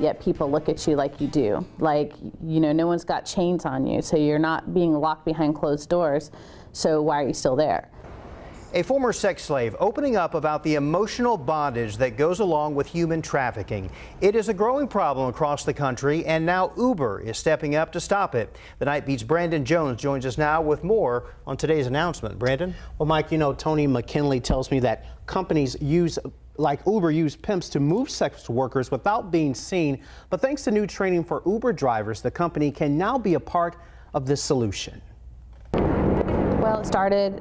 yet people look at you like you do. Like, you know, no one's got chains on you, so you're not being locked behind closed doors, so why are you still there? A former sex slave opening up about the emotional bondage that goes along with human trafficking. It is a growing problem across the country, and now Uber is stepping up to stop it. The Night Beat's Brandon Jones joins us now with more on today's announcement. Brandon? Well, Mike, you know, Toni McKinley tells me that companies like Uber use pimps to move sex workers without being seen. But thanks to new training for Uber drivers, the company can now be a part of this solution. Well, it started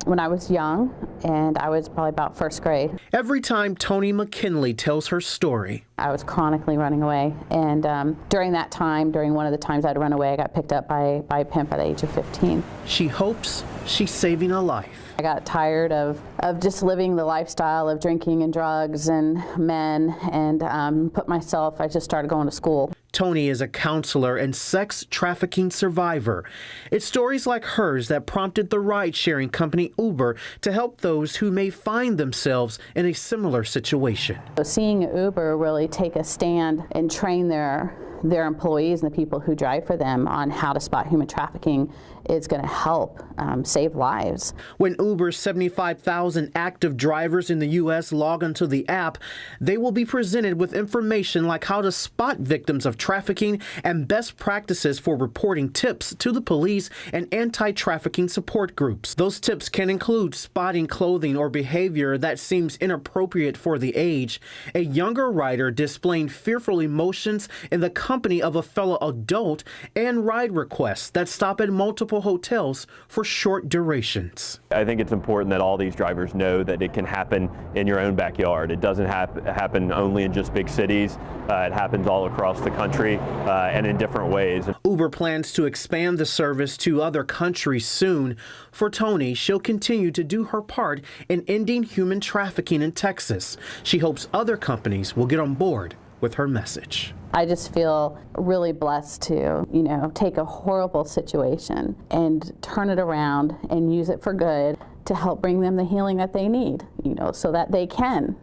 when I was young, and I was probably about first grade. Every time Toni McKinley tells her story, I was chronically running away, and during that time, during one of the times I'd run away, I got picked up by a pimp at the age of 15. she hopes she's saving a life. I got tired of just living the lifestyle of drinking and drugs and men, and I just started going to school. Toni is a counselor and sex trafficking survivor. It's stories like hers that prompted the ride-sharing company Uber to help those who may find themselves in a similar situation. So seeing Uber really take a stand and train their employees and the people who drive for them on how to spot human trafficking is going to help save lives. When Uber's 75,000 active drivers in the U.S. log onto the app, they will be presented with information like how to spot victims of trafficking and best practices for reporting tips to the police and anti-trafficking support groups. Those tips can include spotting clothing or behavior that seems inappropriate for the age, a younger rider displaying fearful emotions in the company of a fellow adult, and ride requests that stop at multiple hotels for short durations. I think it's important that all these drivers know that it can happen in your own backyard. It doesn't happen only in just big cities. It happens all across the country and in different ways. Uber plans to expand the service to other countries soon. For Toni, she'll continue to do her part in ending human trafficking in Texas. She hopes other companies will get on board with her message. I just feel really blessed to, you know, take a horrible situation and turn it around and use it for good to help bring them the healing that they need, you know, so that they can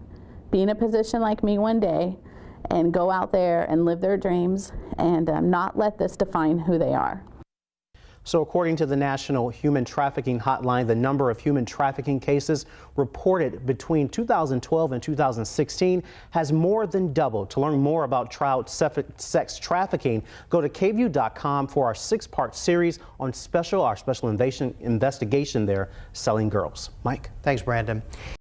be in a position like me one day and go out there and live their dreams and not let this define who they are. So according to the National Human Trafficking Hotline, the number of human trafficking cases reported between 2012 and 2016 has more than doubled. To learn more about child sex trafficking, go to kview.com for our 6-part series on our special investigation there, Selling Girls. Mike. Thanks, Brandon.